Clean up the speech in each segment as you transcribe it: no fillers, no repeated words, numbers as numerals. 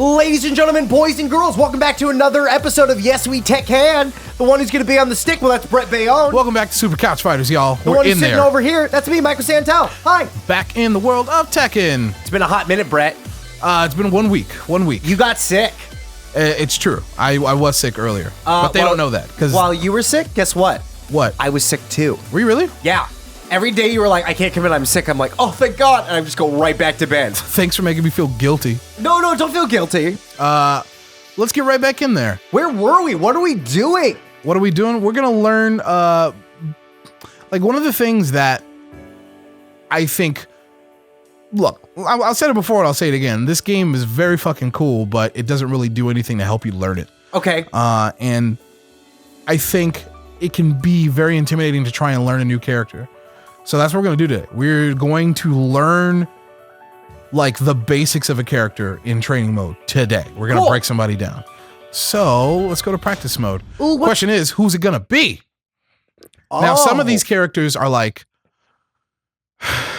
Ladies and gentlemen, boys and girls, welcome back to another episode of Yes We Tekken. The one who's going to be on the stick, well, that's Brett Bayonne. Welcome back to Super Couch Fighters, y'all. The one who's sitting over here, that's me, Michael Santell. Hi. Back in the world of Tekken. It's been a hot minute, Brett. It's been 1 week. 1 week. You got sick. It's true. I was sick earlier, but they don't know that. While you were sick, guess what? What? I was sick too. Were you really? Yeah. Every day you were like, I can't come in, I'm sick. I'm like, oh, thank God. And I just go right back to bed. Thanks for making me feel guilty. No, don't feel guilty. Let's get right back in there. Where were we? What are we doing? What are we doing? We're going to learn, like one of the things that I think, look, I'll say it before and I'll say it again. This game is very fucking cool, but it doesn't really do anything to help you learn it. Okay. And I think it can be very intimidating to try and learn a new character. So that's what we're going to do today. We're going to learn like the basics of a character in training mode today. We're going to break somebody down. So let's go to practice mode. Ooh, question is, who's it going to be? Oh. Now, some of these characters are like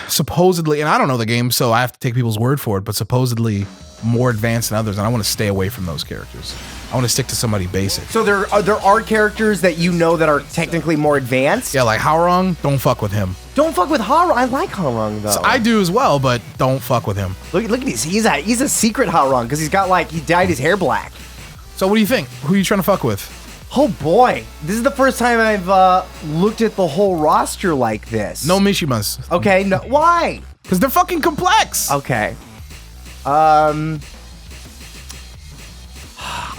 supposedly, and I don't know the game, so I have to take people's word for it, but supposedly more advanced than others, and I want to stay away from those characters. I want to stick to somebody basic. So there are characters that you know that are technically more advanced? Yeah, like Haorong, don't fuck with him. Don't fuck with Haorong. I like Haorong, though. So I do as well, but don't fuck with him. Look at this. He's a secret Haorong because he's got he dyed his hair black. So what do you think? Who are you trying to fuck with? Oh boy, this is the first time I've looked at the whole roster like this. No Mishimas. Okay, no. Why? Because they're fucking complex. Okay.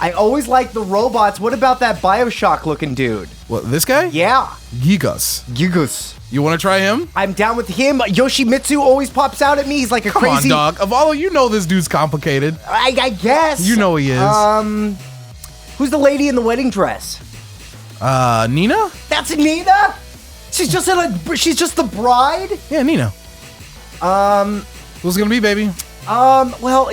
I always like the robots. What about that Bioshock looking dude? What, this guy? Yeah. Gigas. You want to try him? I'm down with him. Yoshimitsu always pops out at me. He's like a crazy... Come on, dog. Of all, you know this dude's complicated. I guess. You know he is. Who's the lady in the wedding dress? Nina? That's Nina? She's just the bride? Yeah, Nina. Who's it gonna be, baby? Well,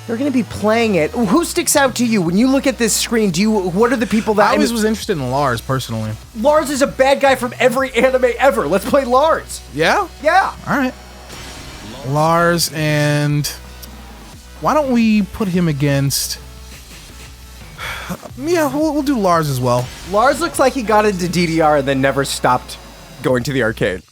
they're gonna be playing it. Who sticks out to you when you look at this screen? What are the people that I always was interested in Lars personally. Lars is a bad guy from every anime ever. Let's play Lars. Yeah? Yeah. All right. Lars, and why don't we put him against? Yeah, we'll do Lars as well. Lars looks like he got into DDR and then never stopped going to the arcade.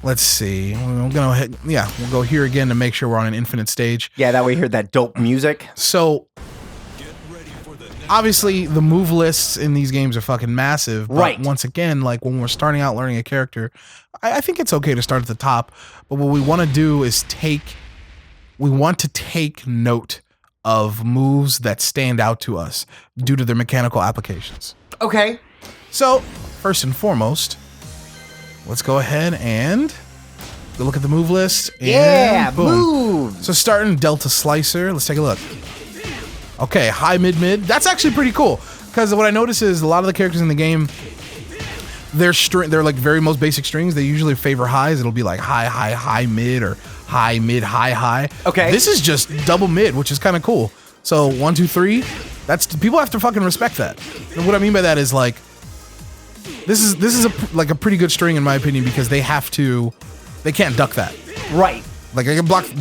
Let's see. We'll go here again to make sure we're on an infinite stage. Yeah, that way you hear that dope music. So, obviously, the move lists in these games are fucking massive. But right. Once again, like when we're starting out learning a character, I think it's okay to start at the top. But what we want to do is take note of moves that stand out to us due to their mechanical applications. Okay. So, first and foremost, let's go ahead and go look at the move list. And yeah, boom. Move. So starting Delta Slicer, let's take a look. Okay, high, mid. That's actually pretty cool because what I notice is a lot of the characters in the game, they're like very most basic strings. They usually favor highs. It'll be like high, mid, or high, mid, high. Okay. This is just double mid, which is kind of cool. So 1, 2, 3. People have to fucking respect that. And what I mean by that is like, this is a pretty good string in my opinion because they can't duck that. Right. Like they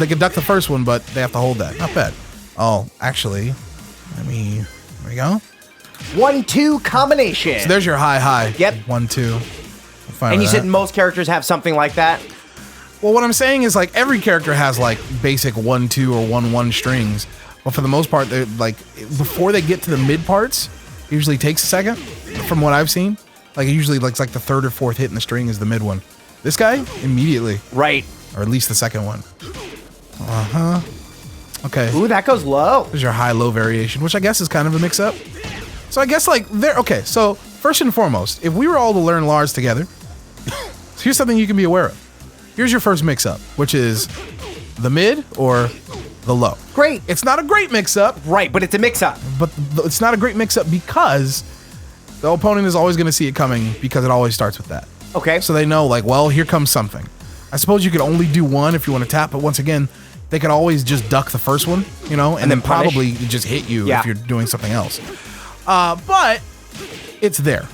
can duck the first one, but they have to hold that. Not bad. Oh, actually, there we go. 1, 2 combination. So there's your high. Yep. 1, 2. And you said most characters have something like that? Well, what I'm saying is like every character has like basic 1, 2 or 1, 1 strings. But for the most part, they're like before they get to the mid parts, it usually takes a second from what I've seen. Like it usually like the third or fourth hit in the string is the mid one. This guy, immediately. Right. Or at least the second one. Uh-huh. Okay. Ooh, that goes low. There's your high-low variation, which I guess is kind of a mix-up. So I guess like okay, so first and foremost, if we were all to learn Lars together, here's something you can be aware of. Here's your first mix-up, which is the mid or the low. Great. It's not a great mix-up. Right, but it's a mix-up. But it's not a great mix-up because the opponent is always going to see it coming because it always starts with that. Okay. So they know like, well, here comes something. I suppose you could only do one if you want to tap, but once again, they could always just duck the first one, and then probably just hit you if you're doing something else. But it's there.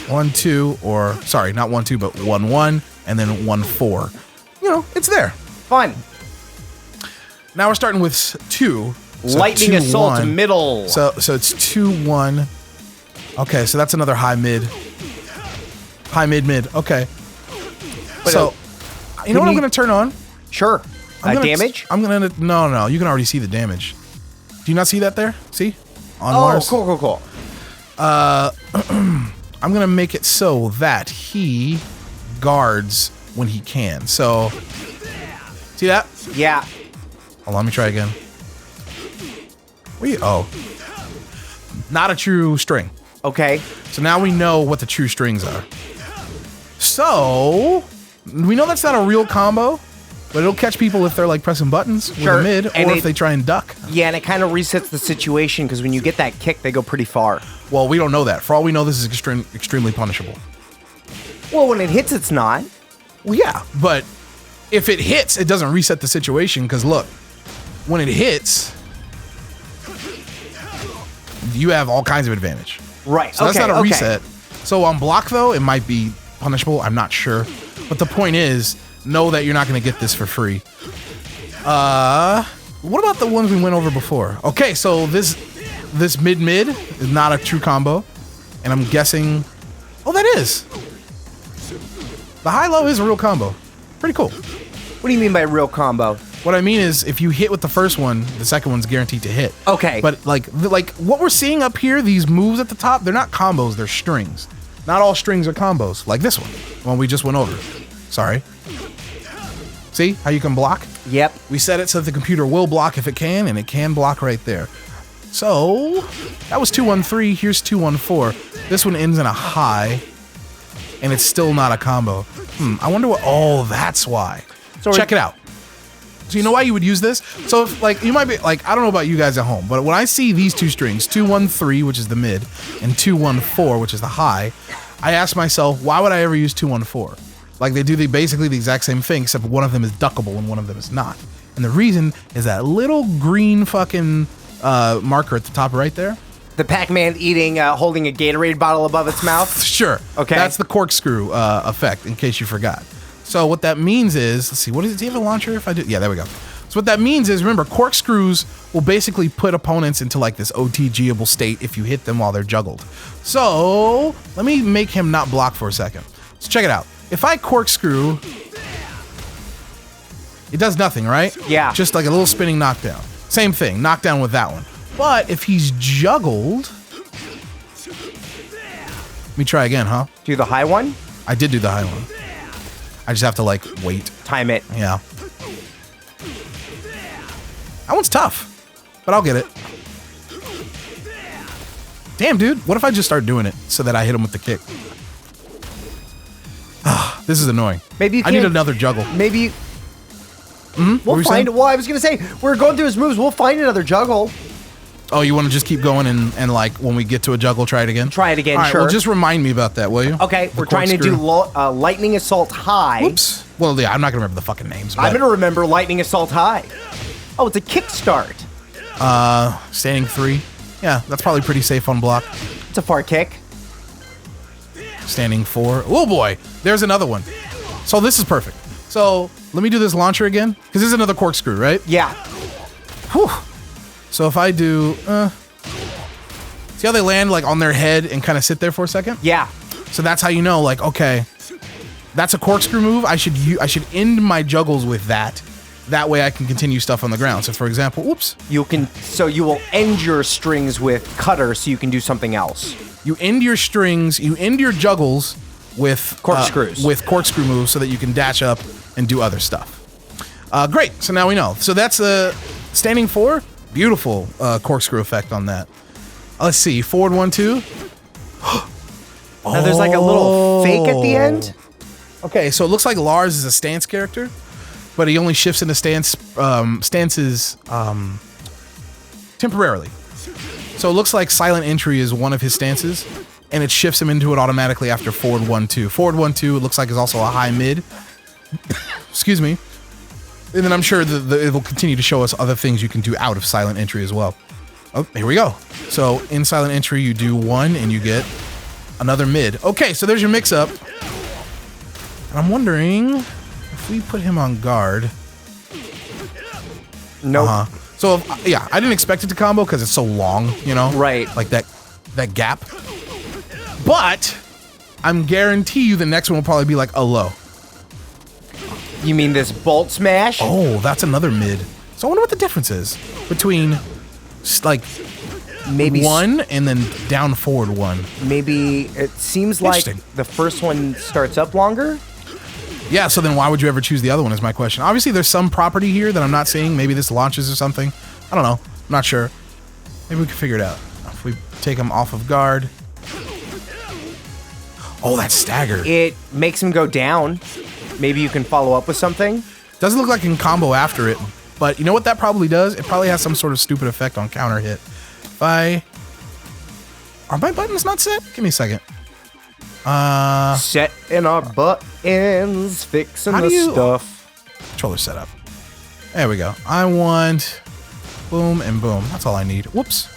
1, 2, or sorry, not 1, 2, but 1, 1, and then 1, 4. It's there. Fun. Now we're starting with 2. So Lightning 2, Assault 1. middle. So it's 2-1. Okay, so that's another high mid. High mid. Okay. But, so you know what I'm going to turn on? Sure. Damage? I'm going to no. You can already see the damage. Do you not see that there? See? On Lars? Cool. I'm going to make it so that he guards when he can. So see that? Yeah. Hold on, let me try again. Not a true string. Okay. So now we know what the true strings are. So we know that's not a real combo, but it'll catch people if they're like pressing buttons with a mid, or if they try and duck. Yeah, and it kind of resets the situation because when you get that kick, they go pretty far. Well, we don't know that. For all we know, this is extremely punishable. Well, when it hits, it's not. Well, yeah, but if it hits, it doesn't reset the situation because look, when it hits, you have all kinds of advantage. Right. So that's not a reset. So on block, though, it might be punishable. I'm not sure. But the point is, know that you're not going to get this for free. What about the ones we went over before? Okay, so this mid is not a true combo. And I'm guessing... Oh, that is. The high-low is a real combo. Pretty cool. What do you mean by real combo? What I mean is, if you hit with the first one, the second one's guaranteed to hit. Okay. But like what we're seeing up here, these moves at the top, they're not combos, they're strings. Not all strings are combos, like this one we just went over. Sorry. See how you can block? Yep. We set it so that the computer will block if it can, and it can block right there. So that was 2-1-3. Here's 2-1-4. This one ends in a high, and it's still not a combo. I wonder what. Oh, that's why. So check it out. So you know why you would use this? So if, like, you might be like, I don't know about you guys at home, but when I see these two strings, 2-1-3, which is the mid, and 2-1-4, which is the high, I ask myself, why would I ever use 2-1-4? Like, they do basically the exact same thing, except one of them is duckable and one of them is not. And the reason is that little green fucking marker at the top right there. The Pac-Man holding a Gatorade bottle above its mouth? Sure. Okay. That's the corkscrew effect, in case you forgot. So what that means is, let's see, what is it? Do you have a launcher? If I do, yeah, there we go. So what that means is, remember, corkscrews will basically put opponents into like this OTG-able state if you hit them while they're juggled. So let me make him not block for a second. So check it out. If I corkscrew, it does nothing, right? Yeah. Just like a little spinning knockdown. Same thing, knockdown with that one. But if he's juggled, let me try again, huh? Do the high one? I did do the high one. I just have to, like, wait. Time it. Yeah. That one's tough, but I'll get it. Damn, dude. What if I just start doing it so that I hit him with the kick? This is annoying. Maybe you I need another juggle. Maybe you... We'll find... Well, I was going to say, we're going through his moves. We'll find another juggle. Oh, you want to just keep going and like, when we get to a juggle, try it again? Try it again, all right, sure. Well, just remind me about that, will you? Okay, we're trying to do Lightning Assault High. Oops. Well, yeah, I'm not going to remember the fucking names. But... I'm going to remember Lightning Assault High. Oh, it's a kickstart. Standing 3. Yeah, that's probably pretty safe on block. It's a far kick. Standing 4. Oh, boy. There's another one. So this is perfect. So let me do this launcher again, because this is another corkscrew, right? Yeah. Whew. So if I do, see how they land like on their head and kind of sit there for a second? Yeah. So that's how you know, like, okay, that's a corkscrew move. I should end my juggles with that. That way I can continue stuff on the ground. So for example, whoops. You will end your strings with cutter so you can do something else. You end your strings, you end your juggles with corkscrews. With corkscrew moves so that you can dash up and do other stuff. Great. So now we know. So that's standing 4. Beautiful corkscrew effect on that. Let's see. Forward 1-2. Now there's like a little fake at the end. Okay, so it looks like Lars is a stance character, but he only shifts into stances temporarily. So it looks like silent entry is one of his stances, and it shifts him into it automatically after forward 1-2. Forward 1-2, it looks like is also a high mid. Excuse me. And then I'm sure it will continue to show us other things you can do out of silent entry as well. Oh, here we go. So in silent entry, you do 1 and you get another mid. Okay, so there's your mix-up. And I'm wondering if we put him on guard. Nope. So yeah, I didn't expect it to combo because it's so long, you know? Right. Like that gap. But I'm guarantee you the next one will probably be like a low. You mean this bolt smash? Oh, that's another mid. So I wonder what the difference is between like Maybe one and then down forward one. Maybe it seems like the first one starts up longer. Yeah, so then why would you ever choose the other one is my question. Obviously, there's some property here that I'm not seeing. Maybe this launches or something. I don't know. I'm not sure. Maybe we can figure it out. If we take him off of guard. Oh, that stagger. It makes him go down. Maybe you can follow up with something. Doesn't look like it can combo after it. But you know what that probably does? It probably has some sort of stupid effect on counter hit. If I... Are my buttons not set? Give me a second. Setting our buttons, fixing the stuff. Controller setup. There we go. I want boom and boom. That's all I need. Whoops.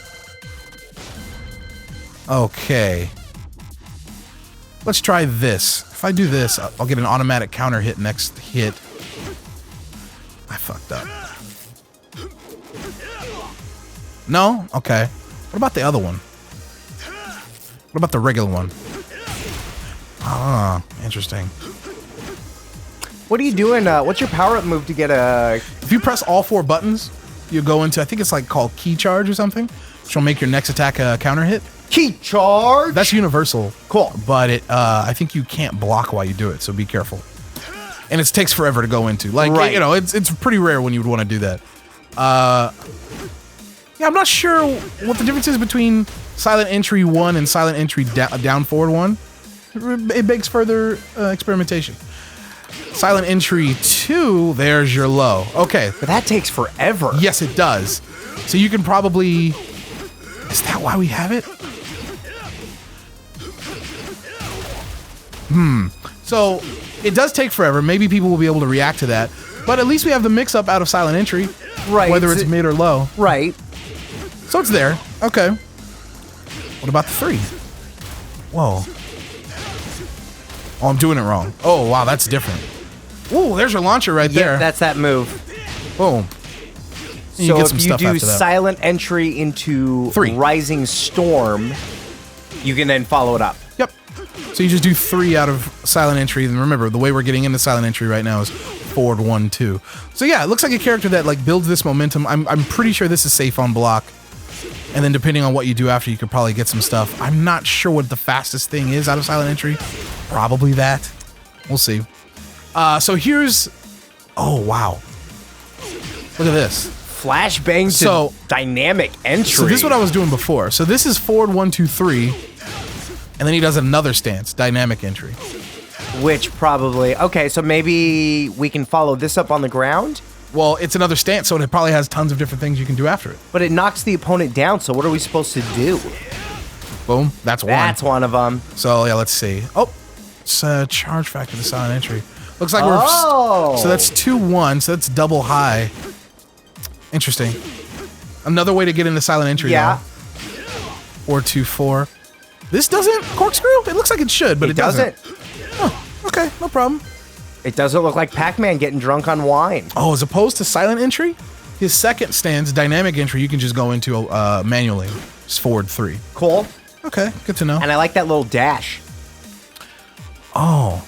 Okay. Let's try this. If I do this, I'll get an automatic counter hit next hit. I fucked up. No? Okay. What about the other one? What about the regular one? Ah, interesting. What are you doing? What's your power-up move to get a... If you press all 4 buttons, you go into, I think it's like called key charge or something, which will make your next attack a counter hit. Key charge? That's universal. Cool. But it, I think you can't block while you do it, so be careful. And it takes forever to go into. Like, right. You know, it's pretty rare when you would want to do that. Yeah, I'm not sure what the difference is between Silent Entry 1 and Silent Entry down forward 1. It begs further experimentation. Silent Entry 2, there's your low. Okay. But that takes forever. Yes, it does. So you can probably... Is that why we have it? So it does take forever. Maybe people will be able to react to that. But at least we have the mix-up out of Silent Entry. Right. Whether it's mid or low. Right. So it's there. Okay. What about the 3? Whoa. Oh, I'm doing it wrong. Oh, wow, that's different. Ooh, there's your launcher right there. Yeah, that's that move. Boom. And So get some if you stuff do after that. Silent Entry into 3. Rising Storm, you can then follow it up. Yep. So you just do 3 out of Silent Entry, and remember, the way we're getting into Silent Entry right now is forward 1, 2. So yeah, it looks like a character that like builds this momentum. I'm pretty sure this is safe on block. And then depending on what you do after, you could probably get some stuff. I'm not sure what the fastest thing is out of Silent Entry. Probably that. We'll see. So here's... Oh, wow. Look at this. Flashbang to dynamic entry. So this is what I was doing before. So this is forward 1, 2, 3. And then he does another stance, dynamic entry. Which probably... Okay, so maybe we can follow this up on the ground? Well, it's another stance, so it probably has tons of different things you can do after it. But it knocks the opponent down, so what are we supposed to do? Boom. That's one. That's one of them. So, yeah, let's see. Oh, it's a charge factor to Silent Entry. Looks like we're... Oh! So that's 2-1, so that's double high. Interesting. Another way to get into Silent Entry, Yeah. Though. Or 2-4. This doesn't corkscrew? It looks like it should, but it doesn't. Oh, okay, no problem. It doesn't look like Pac-Man getting drunk on wine. Oh, as opposed to Silent Entry, his second stance, dynamic entry, you can just go into manually. Just forward 3. Cool. Okay, good to know. And I like that little dash. Oh.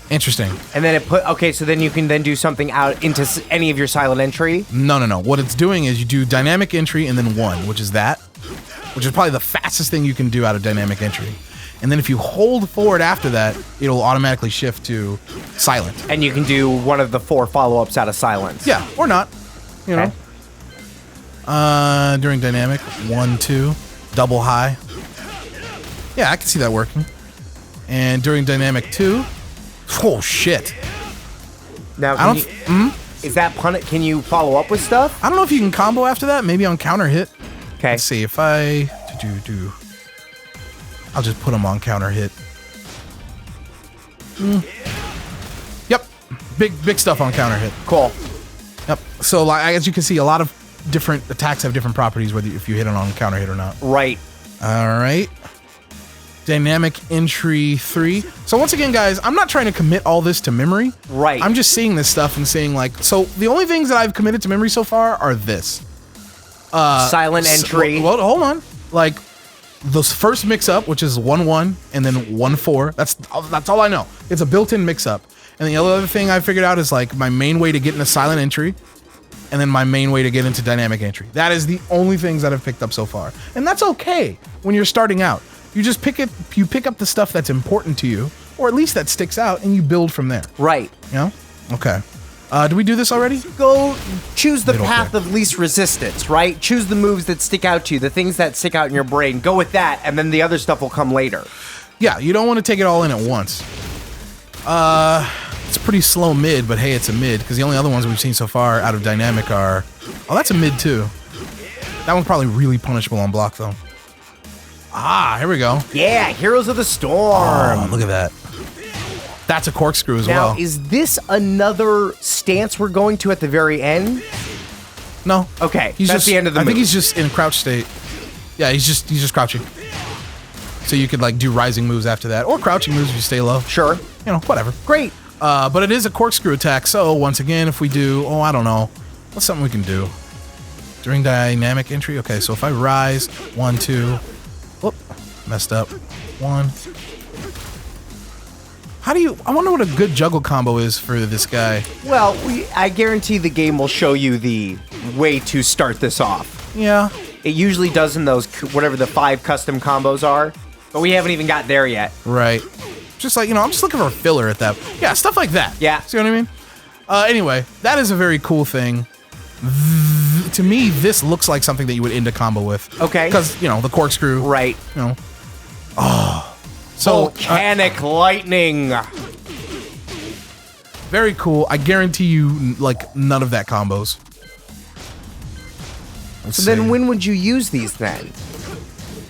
Interesting. And then it put... Okay, so then you can then do something out into any of your Silent Entry. No. What it's doing is you do dynamic entry and then 1, which is that. Which is probably the fastest thing you can do out of dynamic entry. And then if you hold forward after that, it'll automatically shift to silent. And you can do one of the 4 follow-ups out of silence. Yeah, or not. You know. During dynamic, 1, 2, double high. Yeah, I can see that working. And during dynamic 2, oh shit. Now, is that pun? Can you follow up with stuff? I don't know if you can combo after that. Maybe on counter hit. Okay. Let's see if I do. I'll just put him on counter hit. Yep, big stuff on counter hit. Cool. Yep. So like, as you can see, a lot of different attacks have different properties, whether if you hit it on counter hit or not. Right. All right. dynamic entry 3. So once again, guys, I'm not trying to commit all this to memory. Right. I'm just seeing this stuff and saying like, so the only things that I've committed to memory so far are this. Silent entry. Well, hold on. Like those first mix-up, which is 1-1 and then 1-4. That's all I know. It's a built-in mix-up. And the other thing I figured out is like my main way to get into silent entry, and then my main way to get into dynamic entry. That is the only things that I've picked up so far. And that's okay when you're starting out. You just pick up the stuff that's important to you, or at least that sticks out, and you build from there. Right. You know? Okay. Did we do this already? Go choose the Middle path pick. of least resistance, right? Choose the moves that stick out to you, the things that stick out in your brain. Go with that, and then the other stuff will come later. Yeah, you don't want to take it all in at once. It's a pretty slow mid, but hey, it's a mid, because the only other ones we've seen so far out of dynamic are... Oh, that's a mid too. That one's probably really punishable on block, though. Ah, here we go. Yeah, Heroes of the Storm. Oh, look at that. That's a corkscrew as Now, well. is this another stance we're going to at the very end? No. Okay, He's that's just, the end of the I think move. he's just in crouch state. Yeah, he's just crouching. So you could like do rising moves after that, or crouching moves if you stay low. Sure. You know, whatever. Great. But it is a corkscrew attack, so once again, if we do, I don't know. What's something we can do? During dynamic entry? Okay, so if I rise, 1, 2, whoop, messed up, 1. I wonder what a good juggle combo is for this guy. Well, I guarantee the game will show you the way to start this off. Yeah. It usually does in those, whatever the 5 custom combos are, but we haven't even got there yet. Right. Just like, I'm just looking for a filler at that. Yeah, stuff like that. Yeah. See what I mean? Anyway, that is a very cool thing. To me, this looks like something that you would end a combo with. Okay. Because, the corkscrew. Right. Oh. So, Volcanic lightning. very cool. I guarantee you, like, none of that combos. So then when would you use these then?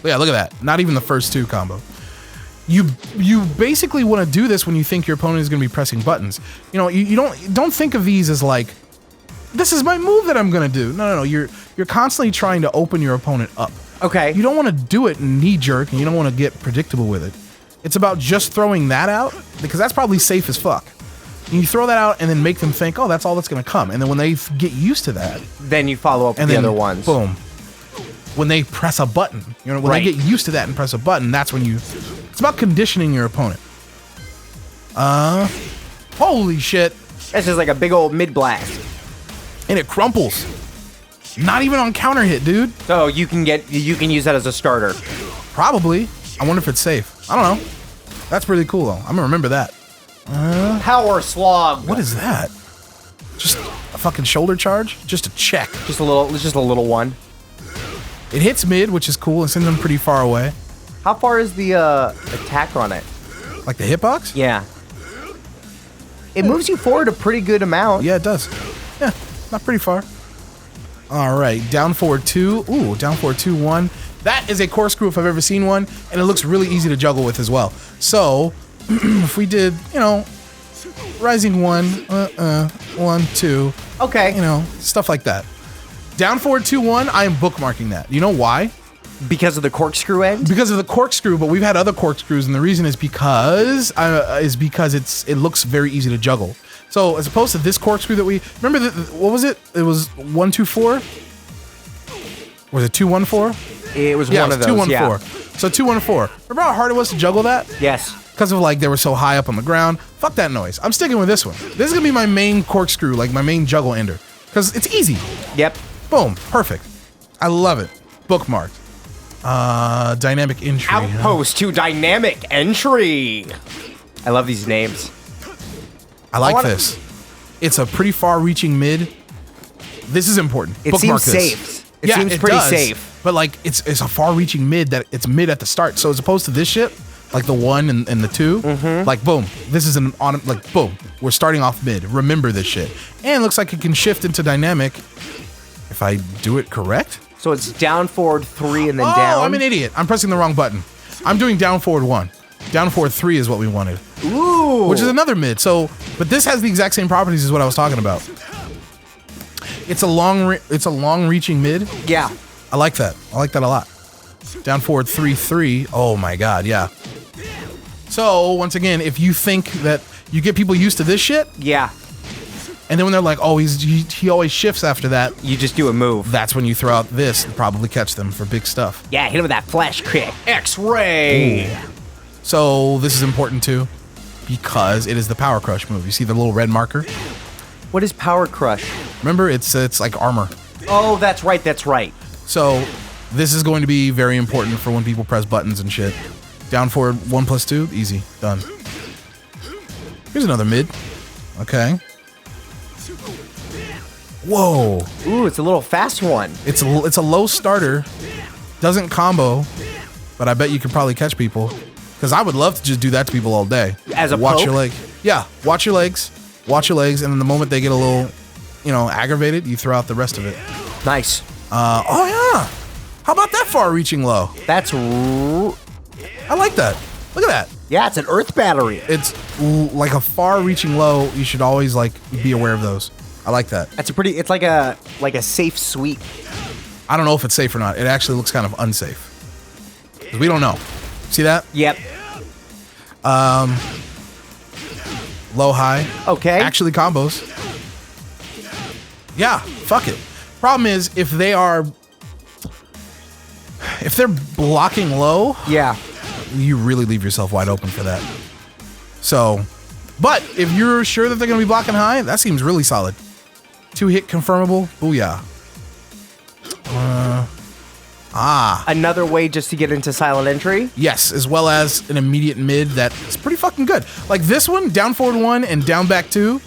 Yeah, look at that. Not even the first 2 combo. You basically want to do this when you think your opponent is going to be pressing buttons. You don't think of these as like, this is my move that I'm going to do. No. You're constantly trying to open your opponent up. Okay. You don't want to do it knee jerk, and you don't want to get predictable with it. It's about just throwing that out, because that's probably safe as fuck. And you throw that out and then make them think, oh, that's all that's going to come. And then when they get used to that, Then you follow up with and the then other ones. boom. When they press a button, when Right. they get used to that and press a button, that's when it's about conditioning your opponent. Holy shit. That's just like a big old mid blast. And it crumples. Not even on counter hit, dude. So you can use that as a starter. Probably. I wonder if it's safe. I don't know. That's pretty cool though. I'm gonna remember that. Power slog. What is that? Just a fucking shoulder charge? Just a check. Just a little one. It hits mid, which is cool, and sends them pretty far away. How far is the attack on it? Like the hitbox? Yeah. It moves you forward a pretty good amount. Yeah, it does. Yeah, not pretty far. All right, down forward 2. Ooh, down forward 2, 1. That is a corkscrew if I've ever seen one, and it looks really easy to juggle with as well. So, if we did, rising 1, 1, 2. Okay. Stuff like that. Down forward 2, 1, I am bookmarking that. You know why? Because of the corkscrew end? Because of the corkscrew, but we've had other corkscrews, and the reason is because it looks very easy to juggle. So as opposed to this corkscrew that we remember, what was it? It was 1, 2, 4. Was it 2, 1, 4? It was Yeah, one it of was those. 2, 1, yeah. 4. So 2, 1, 4. Remember how hard it was to juggle that? Yes. Because of like they were so high up on the ground. Fuck that noise. I'm sticking with this one. This is gonna be my main corkscrew, like my main juggle ender, because it's easy. Yep. Boom, perfect. I love it. Bookmarked. Dynamic entry. Outpost to dynamic entry. I love these names. I like wanna- this. It's a pretty far-reaching mid. This is important. It Bookmark seems this. safe. It seems pretty does, safe. But like, it's a far-reaching mid that it's mid at the start. So as opposed to this shit, like the 1 and the 2, like boom, this is like boom. We're starting off mid. Remember this shit. And it looks like it can shift into dynamic if I do it correct. So it's down forward 3 and then Oh, down. I'm an idiot. I'm pressing the wrong button. I'm doing down forward 1. Down forward 3 is what we wanted. Ooh. Which is another mid. So, but this has the exact same properties as what I was talking about. It's a long reaching mid. Yeah. I like that. I like that a lot. Down forward 3, 3. Oh my god, yeah. So once again, if you think that you get people used to this shit, Yeah. and then when they're like, oh, he always shifts after that, You just do a move. that's when you throw out this and probably catch them for big stuff. Yeah, hit him with that flash kick. X-ray. So this is important too, because it is the Power Crush move. You see the little red marker? What is Power Crush? Remember, it's like armor. Oh, that's right. That's right. So this is going to be very important for when people press buttons and shit. Down forward, 1+2, easy, done. Here's another mid. Okay. Whoa. Ooh, it's a little fast one. It's a low starter. Doesn't combo, but I bet you can probably catch people. Because I would love to just do that to people all day. As a watch poke? your leg. Yeah, watch your legs. Watch your legs, and then the moment they get a little, aggravated, you throw out the rest of it. Nice. Oh yeah. How about that far-reaching low? That's... I like that. Look at that. Yeah, it's an earth battery. It's like a far-reaching low. You should always be aware of those. I like that. That's a pretty... It's like a safe sweep. I don't know if it's safe or not. It actually looks kind of unsafe. 'Cause we don't know. See that? Yep. Low, high. Okay. Actually combos. Yeah, fuck it. Problem is, if they're blocking low, Yeah. you really leave yourself wide open for that. So, but if you're sure that they're going to be blocking high, that seems really solid. 2-hit confirmable. Booyah. Another way just to get into silent entry? Yes, as well as an immediate mid that's pretty fucking good. Like this one, down forward 1 and down back 2,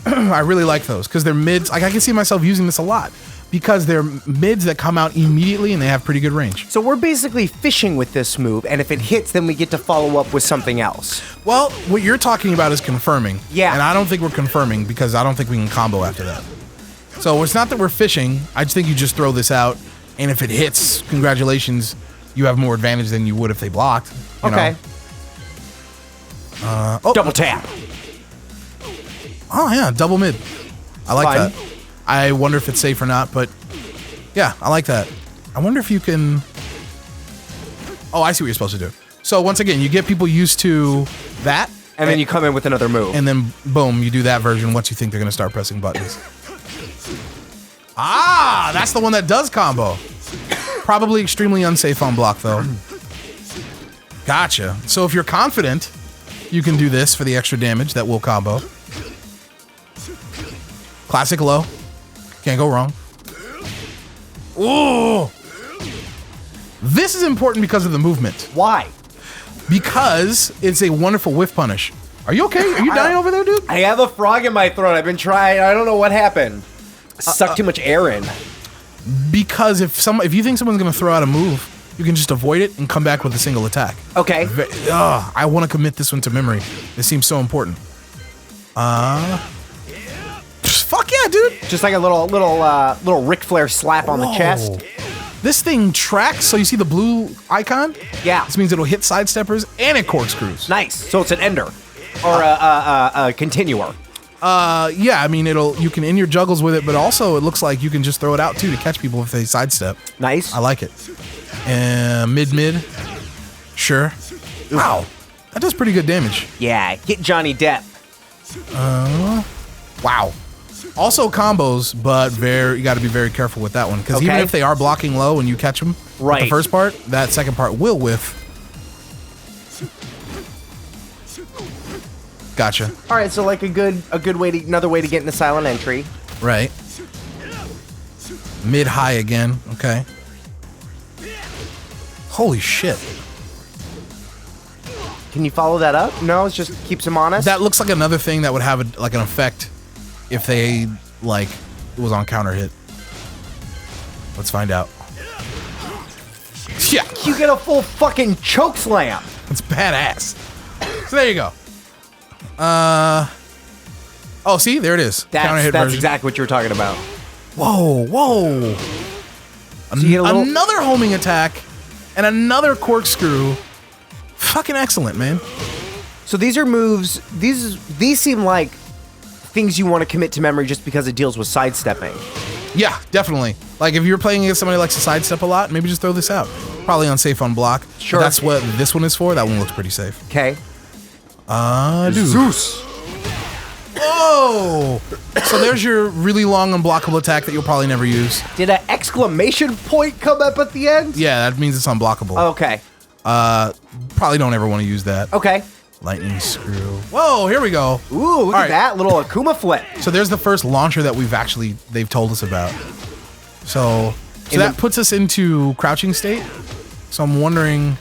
I really like those because they're mids. Like I can see myself using this a lot because they're mids that come out immediately and they have pretty good range. So we're basically fishing with this move, and if it hits, then we get to follow up with something else. Well, what you're talking about is confirming. Yeah. And I don't think we're confirming because I don't think we can combo after that. So it's not that we're fishing. I just think you just throw this out, and if it hits, congratulations, you have more advantage than you would if they blocked. You Okay. know? Double tap. Oh yeah, double mid. I like Fine. that. I wonder if it's safe or not, but yeah, I like that. I wonder if you can... Oh, I see what you're supposed to do. So once again, you get people used to that. And then you come in with another move. And then boom, you do that version once you think they're going to start pressing buttons. Ah, that's the one that does combo. Probably extremely unsafe on block though. Gotcha. So if you're confident, you can do this for the extra damage that will combo. Classic low. Can't go wrong. Ooh. This is important because of the movement. Why? Because it's a wonderful whiff punish. Are you okay? Are you dying over there, dude? I have a frog in my throat. I've been trying. I don't know what happened. Sucked too much air in. Because if you think someone's gonna throw out a move, you can just avoid it and come back with a single attack. Okay. I want to commit this one to memory. This seems so important. Fuck yeah, dude. Just like a little Ric Flair slap on the chest. This thing tracks, so you see the blue icon? Yeah. This means it'll hit sidesteppers and it corkscrews. Nice. So it's an ender or a continuer. Yeah, I mean you can in your juggles with it, but also it looks like you can just throw it out too to catch people if they sidestep. Nice. I like it. Mid. Sure. Wow. That does pretty good damage. Yeah. Hit Johnny Depp. Wow. Also combos, but you got to be very careful with that one because even Okay. if they are blocking low and you catch them, Right. the first part, that second part will whiff. Gotcha. All right. So like another way to get into silent entry. Right. Mid high again. Okay. Holy shit. Can you follow that up? No, it just keeps him honest. That looks like another thing that would have an effect if they it was on counter hit. Let's find out. Yeah, You get a full fucking choke slam. it's badass. So there you go. Oh, see, there it is. Counter hit That's version. exactly what you were talking about. Whoa. So you get a little- Another homing attack and another corkscrew. Fucking excellent, man. So these are moves. These seem like things you want to commit to memory just because it deals with sidestepping. Yeah, definitely. Like if you're playing against somebody who likes to sidestep a lot, maybe just throw this out. Probably unsafe on block. Sure. If that's what this one is for. That one looks pretty safe. Okay. Dude. Zeus. Oh! So there's your really long unblockable attack that you'll probably never use. Did an exclamation point come up at the end? Yeah, that means it's unblockable. Okay. Probably don't ever want to use that. Okay. Lightning screw. Whoa, here we go. Ooh, look at that little Akuma flip. So there's the first launcher that they've told us about. So that puts us into crouching state. So I'm wondering,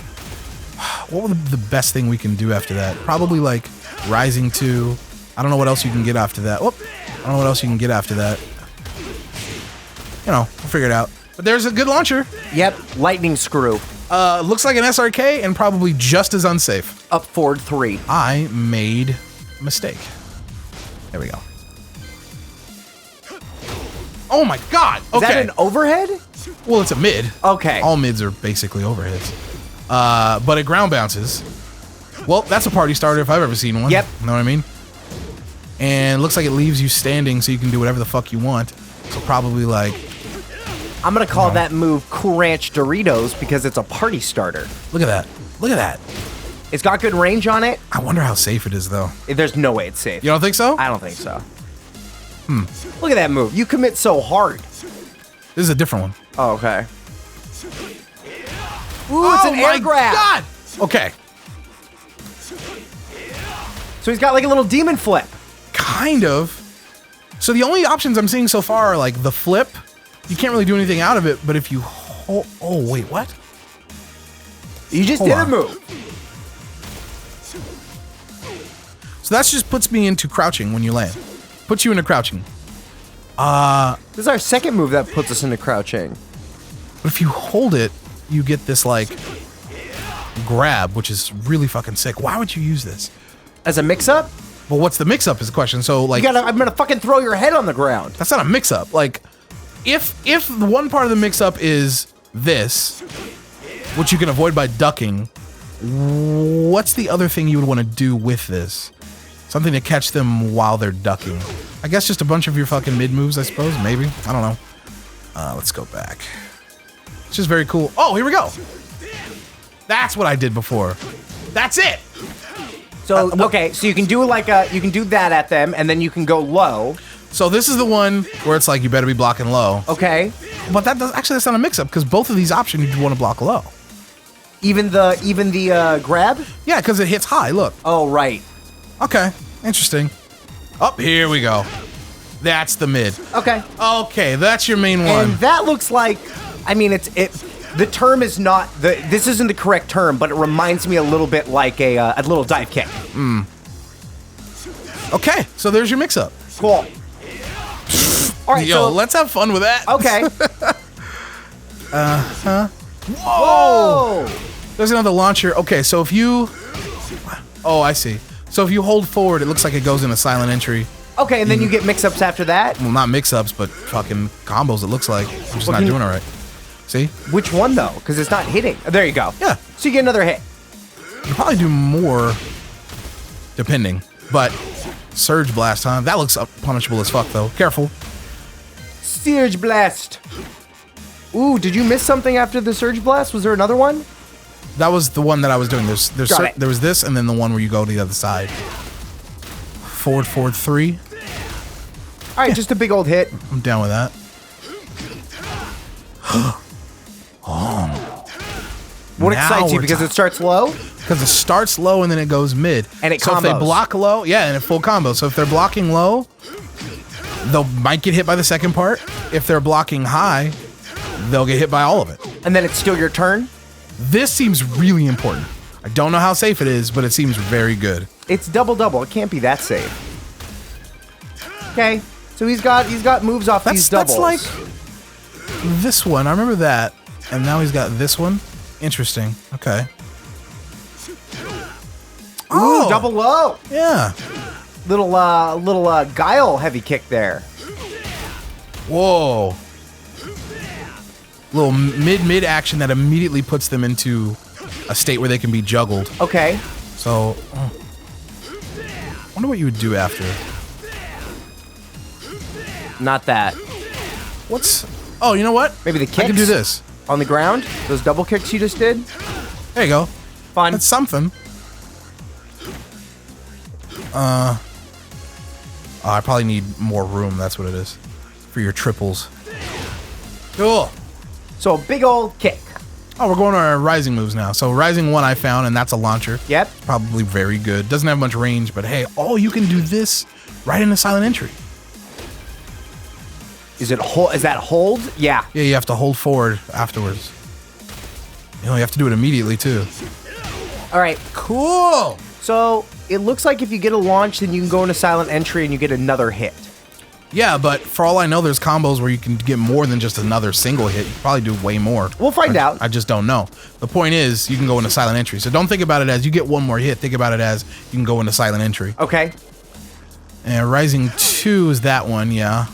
what would the best thing we can do after that? Probably like rising to. I don't know what else you can get after that. Whoop. I don't know what else you can get after that. You know, we'll figure it out. But there's a good launcher. Yep, lightning screw. Looks like an SRK and probably just as unsafe. Up forward 3. I made a mistake. There we go. Oh my god! Okay. Is that an overhead? Well, it's a mid. Okay. All mids are basically overheads. But it ground bounces. Well, that's a party starter if I've ever seen one. Yep. You know what I mean? And it looks like it leaves you standing so you can do whatever the fuck you want. So probably like... I'm going to call that move Cool Ranch Doritos because it's a party starter. Look at that. Look at that. It's got good range on it. I wonder how safe it is, though. There's no way it's safe. You don't think so? I don't think so. Look at that move. You commit so hard. This is a different one. Oh, okay. Ooh, it's an air grab. God! Okay. So he's got like a little demon flip. Kind of. So the only options I'm seeing so far are like the flip. You can't really do anything out of it, but if you hold... Oh, wait, what? You just Hold did on. a move. So that just puts me into crouching when you land. Puts you into crouching. This is our second move that puts us into crouching. But if you hold it, you get this like grab, which is really fucking sick. Why would you use this? As a mix-up? Well, what's the mix-up is the question. So like, I'm gonna fucking throw your head on the ground. that's not a mix-up. Like, if the one part of the mix-up is this, which you can avoid by ducking, what's the other thing you would want to do with this? Something to catch them while they're ducking. I guess just a bunch of your fucking mid moves, I suppose. Maybe. I don't know. Let's go back. It's just very cool. Oh, here we go. That's what I did before. That's it. So okay, so you can do you can do that at them, and then you can go low. So this is the one where it's like you better be blocking low. Okay. But that's not a mix-up because both of these options you want to block low. Even the grab? Yeah, because it hits high. Look. Oh right. Okay. Interesting. Oh, here we go. That's the mid. Okay. Okay, that's your main one. And that looks like, I mean, the term is not this isn't the correct term, but it reminds me a little bit like a little dive kick. Okay, so there's your mix-up. Cool. All right, Yo, so let's have fun with that. okay. Whoa! There's another launcher. Okay, so if you... Oh, I see. So if you hold forward, it looks like it goes in a silent entry. Okay, and then you get mix-ups after that. Well, not mix-ups, but fucking combos, it looks like. I'm just not doing it right. See? Which one though? Because it's not hitting. There you go. Yeah. So you get another hit. You probably do more, depending. But Surge Blast, huh? That looks punishable as fuck, though. Careful. Surge Blast. Ooh, did you miss something after the Surge Blast? Was there another one? That was the one that I was doing. There was this, and then the one where you go to the other side. Forward 3. All right, just a big old hit. I'm down with that. What Now excites you? we're Because talking. it starts low? Because it starts low and then it goes mid. And it So if they combos. block low, yeah, and it full combo. So if they're blocking low, they might get hit by the second part. If they're blocking high, they'll get hit by all of it. And then it's still your turn? This seems really important. I don't know how safe it is, but it seems very good. It's double-double. It can't be that safe. Okay, so he's got moves off these doubles. That's like this one. I remember that. And now he's got this one. Interesting. Okay. Ooh, double low. Yeah. Little guile heavy kick there. Whoa. Little mid action that immediately puts them into a state where they can be juggled. Okay. So, wonder what you would do after. Not that. What's... Oh, you know what? Maybe the I can kicks? do this. On the ground? Those double kicks you just did? There you go. Fun. That's something. I probably need more room. That's what it is. For your triples. Cool. So a big old kick. Oh, we're going to our rising moves now. So rising 1 I found, and that's a launcher. Yep. Probably very good. Doesn't have much range, but hey, you can do this right into silent entry. Is it hold? Is that hold? Yeah. Yeah, you have to hold forward afterwards. You have to do it immediately too. All right. Cool. So it looks like if you get a launch, then you can go into silent entry and you get another hit. Yeah, but for all I know, there's combos where you can get more than just another single hit. You can probably do way more. We'll find out. I just don't know. The point is, you can go into silent entry. So don't think about it as you get one more hit. Think about it as you can go into silent entry. Okay. And Rising 2 is that one, yeah.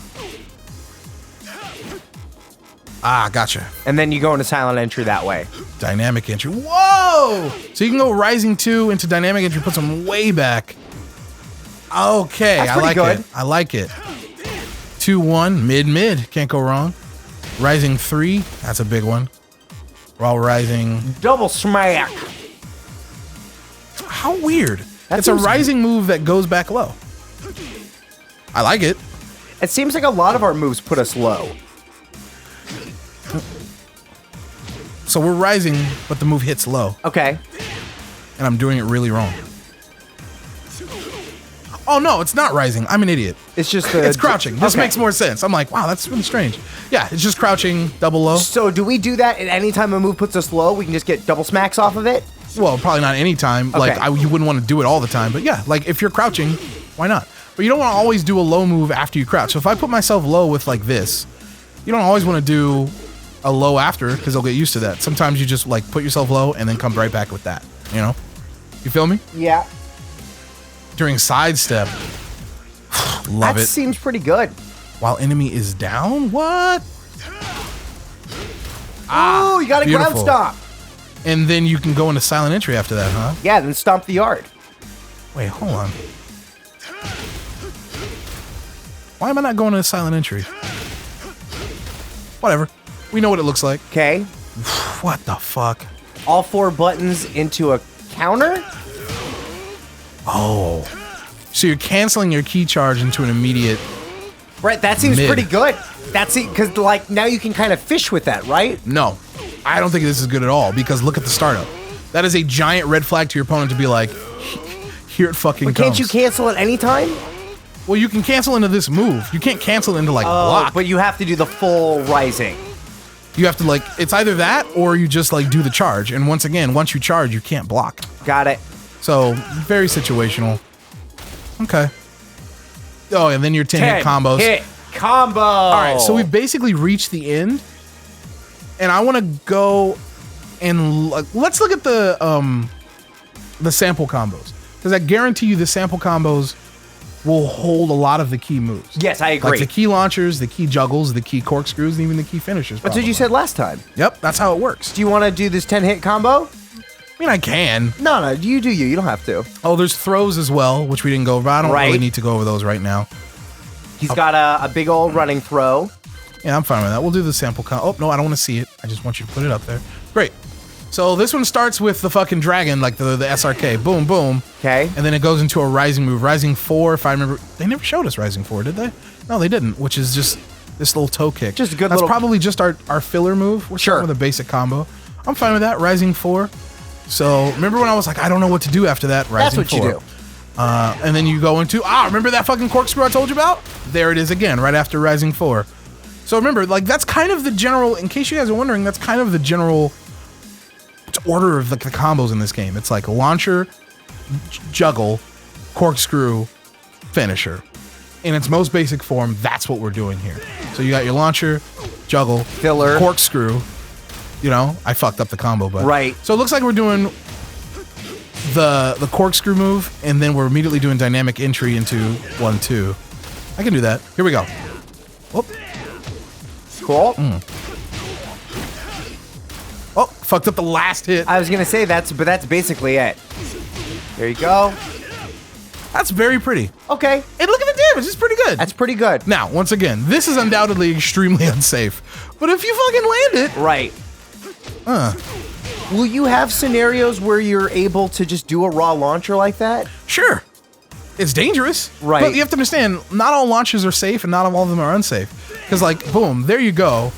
Ah, gotcha. And then you go into silent entry that way. Dynamic entry. Whoa! So you can go Rising 2 into dynamic entry, puts them way back. Okay, That's I pretty like good. it. I like it. 2-1, mid. Can't go wrong. Rising 3, that's a big one. While Rising... Double smack. How weird. That It's a seems- rising move that goes back low. I like it. It seems like a lot of our moves put us low. So we're rising, but the move hits low. Okay. And I'm doing it really wrong. Oh, no, it's not rising. I'm an idiot. It's just the... It's crouching. This Okay. makes more sense. I'm like, wow, that's really strange. Yeah, it's just crouching, double low. So do we do that at any time a move puts us low? We can just get double smacks off of it? Well, probably not any time. Like, Okay. you wouldn't want to do it all the time. But yeah, like if you're crouching, why not? But you don't want to always do a low move after you crouch. So if I put myself low with like this, you don't always want to do a low after because they'll get used to that. Sometimes you just like put yourself low and then come right back with that. You know? You feel me? Yeah. During sidestep. Love That it. seems pretty good. While enemy is down? What? Oh, you got a ground beautiful. stomp. And then you can go into silent entry after that, huh? Yeah, then stomp the yard. Wait, hold on. Why am I not going into silent entry? Whatever. We know what it looks like. Okay. What the fuck? All 4 buttons into a counter? Oh. So you're canceling your key charge into an immediate... Right, that seems Mid. pretty good. That's it, because like now you can kind of fish with that, right? No. I don't think this is good at all because look at the startup. That is a giant red flag to your opponent to be like, here it fucking But comes. can't you cancel at any time? Well, you can cancel into this move. You can't cancel into like block. But you have to do the full rising. You have to like, it's either that or you just like do the charge. And once again, once you charge, you can't block. Got it. So very situational. Okay. Oh, and then your 10 hit combos. Hit combo. All right, so we've basically reached the end, and I want to go and let's look at the sample combos because I guarantee you the sample combos will hold a lot of the key moves. Yes, I agree. Like the key launchers, the key juggles, the key corkscrews, and even the key finishers. That's what you said last time. Yep, that's how it works. Do you want to do this 10-hit combo? I mean, I can. No, you do you. You don't have to. Oh, there's throws as well, which we didn't go over. I don't really need to go over those right now. He's got a big old running throw. Yeah, I'm fine with that. We'll do the sample Oh, no, I don't want to see it. I just want you to put it up there. Great. So this one starts with the fucking dragon, like the SRK. Boom, boom. Okay. And then it goes into a rising move. Rising 4, if I remember. They never showed us Rising 4, did they? No, they didn't, which is just this little toe kick. Just a good That's little... probably just our filler move. We're starting with a basic combo. I'm fine with that. Rising 4. So remember when I was like, I don't know what to do after that? Rising That's what 4. you do. And then you go into, remember that fucking corkscrew I told you about? There it is again, right after Rising 4. So remember, like, that's kind of the general, in case you guys are wondering, that's kind of the general order of the combos in this game. It's like launcher, juggle, corkscrew, finisher. In its most basic form, that's what we're doing here. So you got your launcher, juggle, filler, corkscrew. You know, I fucked up the combo, but right. So it looks like we're doing the corkscrew move, and then we're immediately doing dynamic entry into 1-2. I can do that. Here we go. Whoop. Cool. Oh, fucked up the last hit. I was gonna say that's basically it. There you go. That's very pretty. Okay. And look at the damage. It's pretty good. That's pretty good. Now, once again, this is undoubtedly extremely unsafe. But if you fucking land it, right. Will you have scenarios where you're able to just do a raw launcher like that? Sure. it's dangerous. Right. But you have to understand, not all launchers are safe and not all of them are unsafe. Because, like, boom, there you go.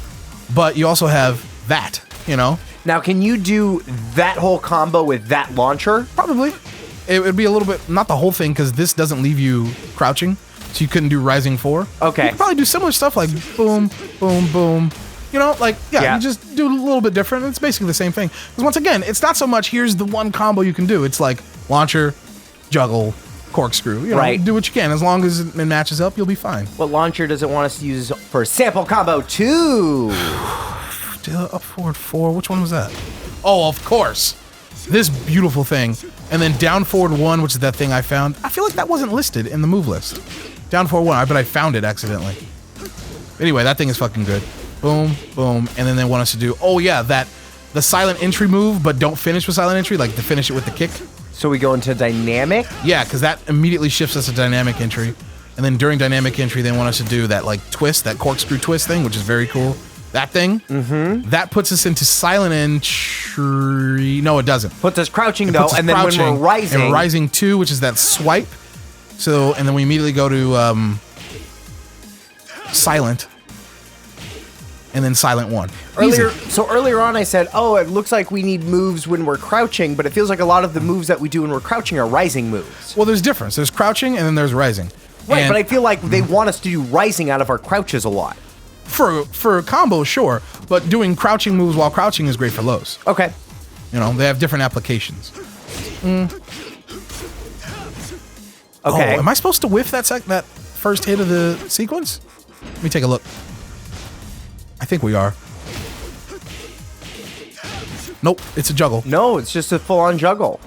But you also have that, you know? Now, can you do that whole combo with that launcher? Probably. It would be a little bit, not the whole thing, because this doesn't leave you crouching. So you couldn't do Rising 4. Okay. You could probably do similar stuff like boom, boom, boom. You know, like, yeah, you just do a little bit different. It's basically the same thing. Because once again, it's not so much here's the one combo you can do. It's like launcher, juggle, corkscrew. You know, do what you can. As long as it matches up, you'll be fine. What launcher does it want us to use for sample combo 2? Up forward 4. Which one was that? Oh, of course. This beautiful thing. And then down forward 1, which is that thing I found. I feel like that wasn't listed in the move list. Down forward 1. I bet I found it accidentally. Anyway, that thing is fucking good. Boom, boom, and then they want us to do, oh yeah, the silent entry move, but don't finish with silent entry, like to finish it with the kick. So we go into dynamic? Yeah, because that immediately shifts us to dynamic entry. And then during dynamic entry, they want us to do that like twist, that corkscrew twist thing, which is very cool. That thing, that puts us into silent entry. No, it doesn't. Puts us crouching though, and then when we're rising. And rising 2, which is that swipe. So, and then we immediately go to silent. And then silent 1. Earlier on I said, oh, it looks like we need moves when we're crouching, but it feels like a lot of the moves that we do when we're crouching are rising moves. Well, there's difference. There's crouching and then there's rising. Right, but I feel like they want us to do rising out of our crouches a lot. For combos, sure, but doing crouching moves while crouching is great for lows. Okay. You know, they have different applications. Okay. Oh, am I supposed to whiff that first hit of the sequence? Let me take a look. I think we are. Nope, it's a juggle. No, it's just a full-on juggle.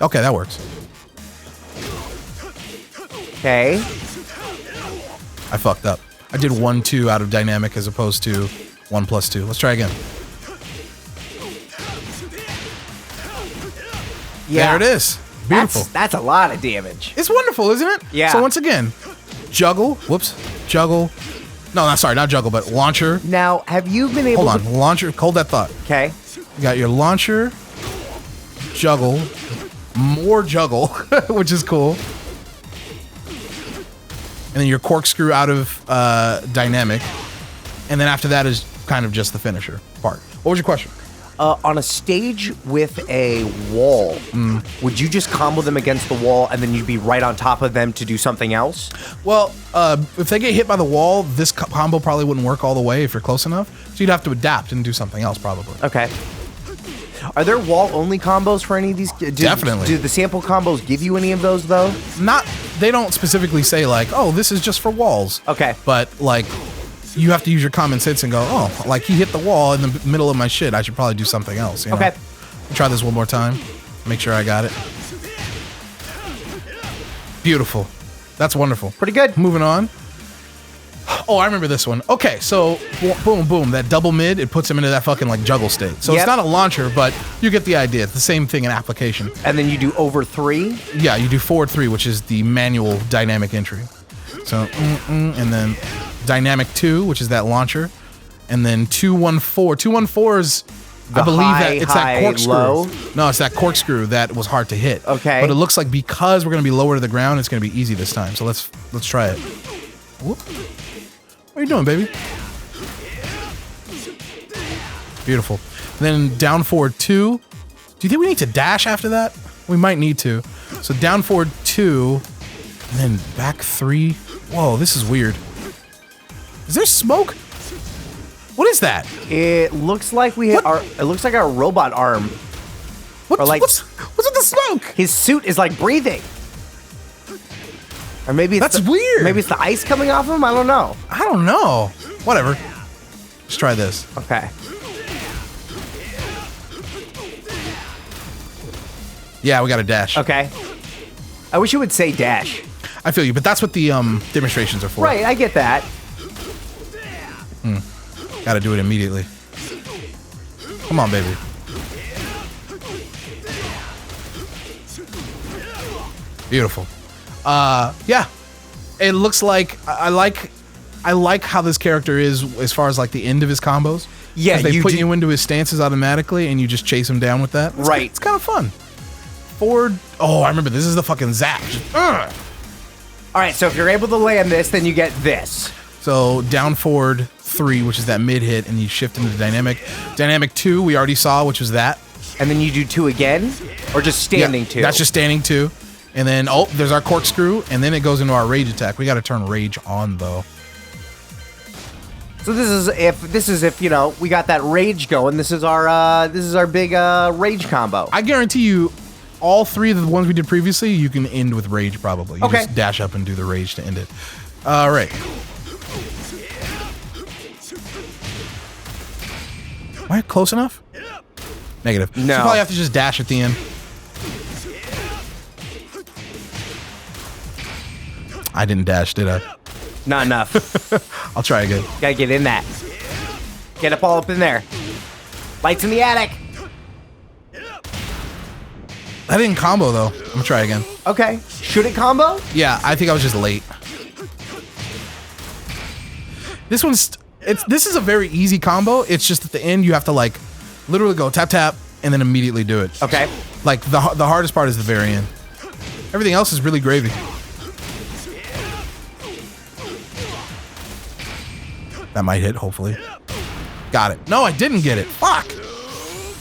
Okay, that works. Okay. I fucked up. I did 1-2 out of dynamic as opposed to 1+2. Let's try again. Yeah. There it is. Beautiful. That's a lot of damage. It's wonderful, isn't it? Yeah. So once again, juggle. Whoops. Juggle. No, sorry, not juggle, but launcher. Now, have you been able Hold on. Launcher. Hold that thought. Okay. You got your launcher, juggle, more juggle, which is cool. And then your corkscrew out of dynamic. And then after that is kind of just the finisher part. What was your question? On a stage with a wall, would you just combo them against the wall and then you'd be right on top of them to do something else? Well, if they get hit by the wall, this combo probably wouldn't work all the way if you're close enough. So you'd have to adapt and do something else probably. Okay. Are there wall-only combos for any of these? Definitely. Do the sample combos give you any of those, though? They don't specifically say, like, oh, this is just for walls. Okay. But, like, you have to use your common sense and go, oh, like, he hit the wall in the middle of my shit. I should probably do something else. You know? Okay. Try this one more time. Make sure I got it. Beautiful. That's wonderful. Pretty good. Moving on. Oh, I remember this one. Okay, so boom, boom. That double mid, it puts him into that fucking like juggle state. So It's not a launcher, but you get the idea. It's the same thing in application. And then you do over 3? Yeah, you do forward 3, which is the manual dynamic entry. So, and then dynamic 2, which is that launcher. And then 2-1-4. 2-1-4 is, I believe that it's that corkscrew. Low? No, it's that corkscrew that was hard to hit. Okay. But it looks like because we're going to be lower to the ground, it's going to be easy this time. So let's try it. Whoop. What are you doing, baby? Beautiful. Then down forward 2. Do you think we need to dash after that? We might need to. So down forward 2, and then back 3. Whoa, this is weird. Is there smoke? What is that? It looks like it looks like our robot arm. What's with the smoke? His suit is like breathing. Or maybe it's weird. Maybe it's the ice coming off him. I don't know. I don't know. Whatever. Let's try this. Okay. Yeah, we got a dash. Okay. I wish it would say dash. I feel you, but that's what the demonstrations are for. Right, I get that. Got to do it immediately. Come on, baby. Beautiful. Yeah. It looks like I like how this character is as far as like the end of his combos. Yeah, they put you into his stances automatically and you just chase him down with that. Right. It's kind of fun. forward. Oh, I remember. This is the fucking zap. All right, so if you're able to land this, then you get this. So down forward 3, which is that mid hit, and you shift into dynamic. Dynamic 2, we already saw, which was that. And then you do 2 again? Or just standing 2? That's just standing 2. And then, oh, there's our corkscrew, and then it goes into our rage attack. We got to turn rage on, though. So this is if, you know, we got that rage going. This is our big rage combo. I guarantee you, all 3 of the ones we did previously, you can end with rage, probably. You just dash up and do the rage to end it. All right. Am I close enough? Negative. No. So you probably have to just dash at the end. I didn't dash, did I? Not enough. I'll try again. Gotta get in that. Get up all up in there. Lights in the attic. I didn't combo, though. I'm gonna try again. Okay. Should it combo? Yeah, I think I was just late. This is a very easy combo. It's just at the end you have to like literally go tap tap and then immediately do it. Okay. Like the hardest part is the very end. Everything else is really gravy. That might hit, hopefully. Got it. No, I didn't get it. Fuck.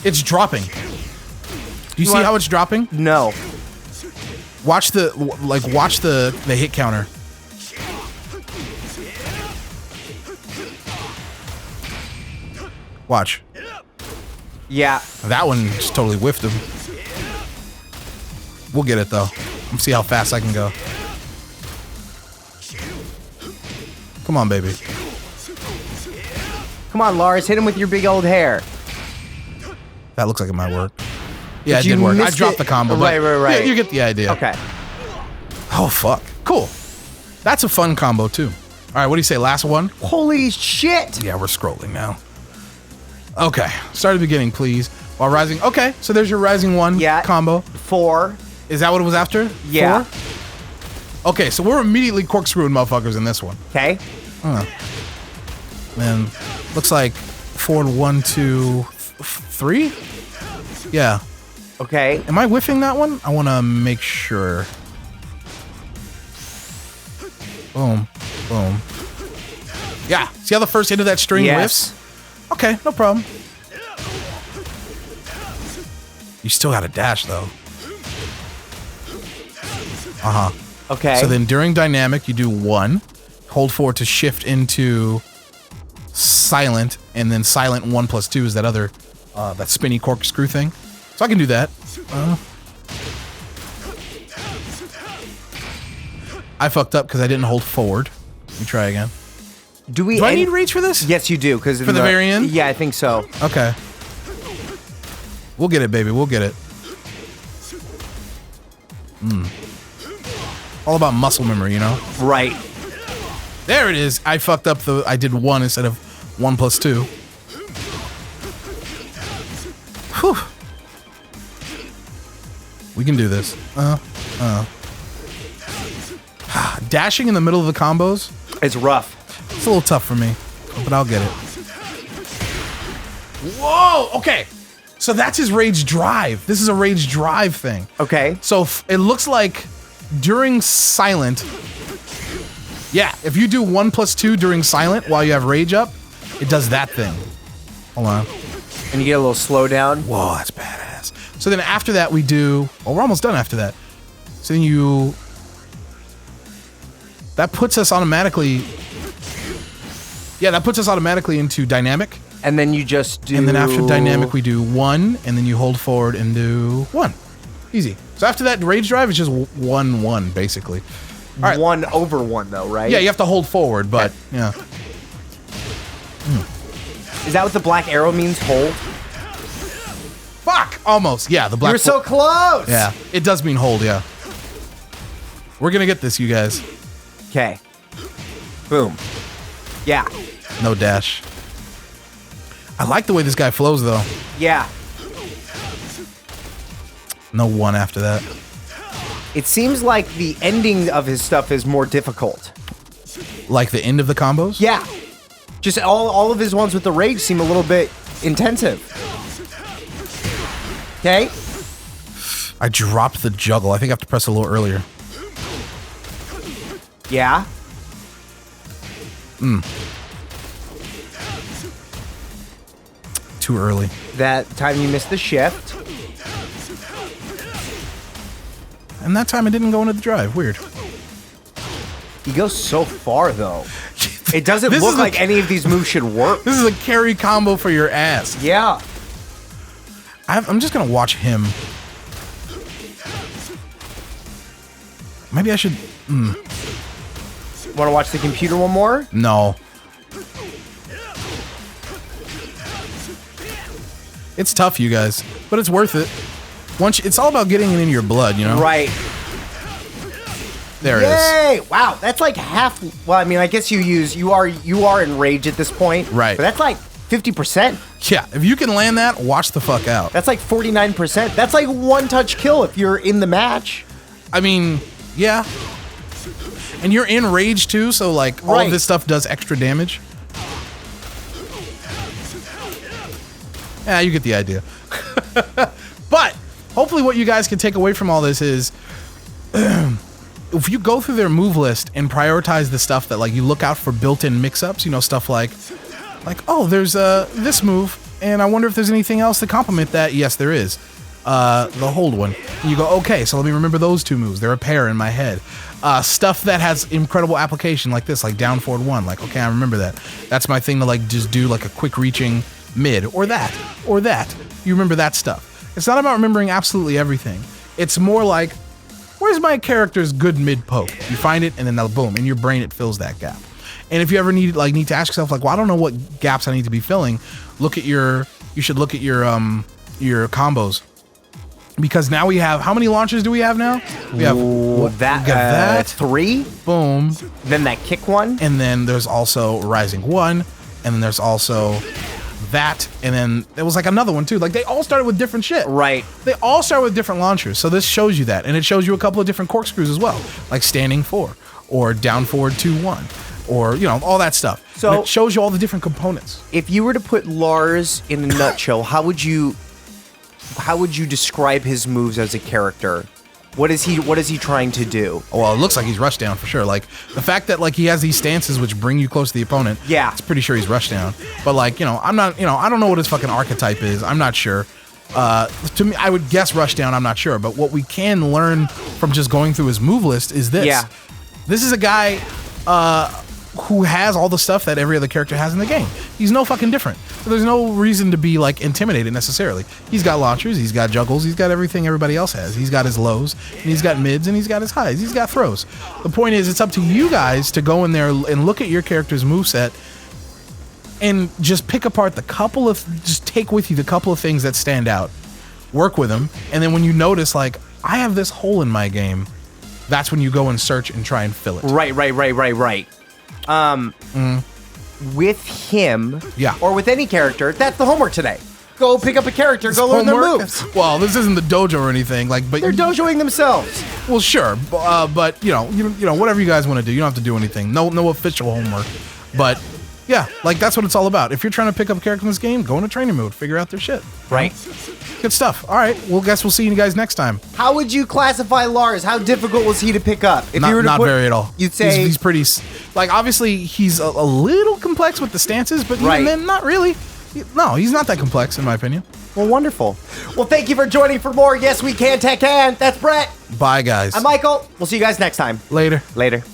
It's dropping. Do you see how it's dropping? No. Watch the hit counter. Watch. Yeah. That one just totally whiffed him. We'll get it though. Let's see how fast I can go. Come on, baby. Come on, Lars. Hit him with your big old hair. That looks like it might work. Yeah, it You did work. I missed dropped it. the combo. Right, but right. Yeah, you get the idea. Okay. Oh, fuck. Cool. That's a fun combo, too. All right, what do you say? Last one? Holy shit. Yeah, we're scrolling now. Okay. Start at the beginning, please. While rising. Okay, so there's your rising 1 combo. 4. Is that what it was after? Yeah. 4? Okay, so we're immediately corkscrewing motherfuckers in this one. Okay. Then looks like forward 1, 2, 3? Yeah. Okay. Am I whiffing that one? I want to make sure. Boom. Boom. Yeah. See how the first hit of that string whiffs? Okay, no problem. You still got to dash, though. Uh-huh. Okay. So then during dynamic, you do 1. Hold forward to shift into silent, and then silent 1 plus 2 is that other, that spinny corkscrew thing. So I can do that. I fucked up because I didn't hold forward. Let me try again. Do I need rage for this? Yes, you do. For the very end? Yeah, I think so. Okay. We'll get it, baby. We'll get it. All about muscle memory, you know? Right. There it is. I fucked up I did 1 instead of 1 plus 2. Whew. We can do this. Dashing in the middle of the combos. It's rough. It's a little tough for me, but I'll get it. Whoa! Okay. So that's his rage drive. This is a rage drive thing. Okay. So it looks like during silent. Yeah, if you do 1 plus 2 during silent while you have rage up, it does that thing. Hold on. And you get a little slowdown. Whoa, that's badass. So then after that we do... Oh, we're almost done after that. So then you... That puts us automatically... Yeah, that puts us automatically into dynamic. And then you just do... And then after dynamic we do 1, and then you hold forward and do 1. Easy. So after that rage drive, it's just 1-1, basically. All right. 1 over 1, though, right? Yeah, you have to hold forward, but yeah. Is that what the black arrow means, hold? Fuck! Almost. Yeah, the black... You're so close! Yeah, it does mean hold, yeah. We're gonna get this, you guys. Okay. Boom. Yeah. No dash. I like the way this guy flows, though. Yeah. No 1 after that. It seems like the ending of his stuff is more difficult. Like the end of the combos? Yeah. Just all of his ones with the rage seem a little bit intensive. Okay? I dropped the juggle. I think I have to press a little earlier. Yeah. Too early. That time you missed the shift. And that time it didn't go into the drive. Weird. He goes so far, though. It doesn't This look is like any of these moves should work. This is a carry combo for your ass. Yeah. I'm just going to watch him. Maybe I should... Want to watch the computer one more? No. It's tough, you guys, but it's worth it. It's all about getting it in your blood, you know? Right. There it Yay! Wow, that's like half. Well, I mean, I guess you are in rage at this point. Right. But that's like 50%. is. Yeah, if you can land that, watch the fuck out. That's like 49%. That's like one touch kill if you're in the match. I mean, yeah. And you're in rage too, so like all of this stuff does extra damage. Yeah, you get the idea. But hopefully what you guys can take away from all this is if you go through their move list and prioritize the stuff that like you look out for built-in mix-ups, you know, stuff like oh, there's this move and I wonder if there's anything else to complement that. Yes, there is. The hold one. And you go, okay, so let me remember those two moves. They're a pair in my head. Stuff that has incredible application like this, like down forward one. Like, okay, I remember that. That's my thing to like just do like a quick reaching mid or that. You remember that stuff. It's not about remembering absolutely everything. It's more like, where's my character's good mid poke? You find it and then boom, in your brain it fills that gap. And if you ever need to ask yourself like, well, I don't know what gaps I need to be filling, you should look at your combos. Because now we have, how many launches do we have now? We have that 3. Boom. Then that kick one. And then there's also Rising 1. And then there's also that. And then there was like another one too. Like they all started with different shit. Right. They all start with different launchers. So this shows you that. And it shows you a couple of different corkscrews as well. Like standing 4 or down forward 2-1 or, you know, all that stuff. So and it shows you all the different components. If you were to put Lars in a nutshell, how would you describe his moves as a character? What is he trying to do? Well, it looks like he's rush down for sure. Like the fact that like he has these stances which bring you close to the opponent. Yeah, it's pretty sure he's rush down. But like, you know, I don't know what his fucking archetype is. I'm not sure. To me, I would guess rush down. I'm not sure. But what we can learn from just going through his move list is this. Yeah, this is a guy who has all the stuff that every other character has in the game. He's no fucking different. So there's no reason to be like intimidated necessarily. He's got launchers, he's got juggles, he's got everything everybody else has. He's got his lows, and he's got mids, and he's got his highs. He's got throws. The point is, it's up to you guys to go in there and look at your character's moveset and just pick apart just take with you the couple of things that stand out. Work with them, and then when you notice, like, I have this hole in my game, that's when you go and search and try and fill it. Right. With him, yeah, or with any character, that's the homework today. Go pick up a character, go learn their moves. Well, this isn't the dojo or anything, like, but they're dojoing themselves. Well, sure, but you know, whatever you guys want to do, you don't have to do anything. No official homework, but yeah, like that's what it's all about. If you're trying to pick up a character in this game, go into training mode, figure out their shit. Right. Good stuff. All right, well, guess we'll see you guys next time. How would you classify Lars? How difficult was he to pick up? If you were to not very at all. You'd say he's pretty, like, obviously he's a little complex with the stances, but even then, not really. No, he's not that complex in my opinion. Well, wonderful. Well, thank you for joining for more Yes We Can Tekken. That's Brett. Bye, guys. I'm Michael. We'll see you guys next time. Later. Later.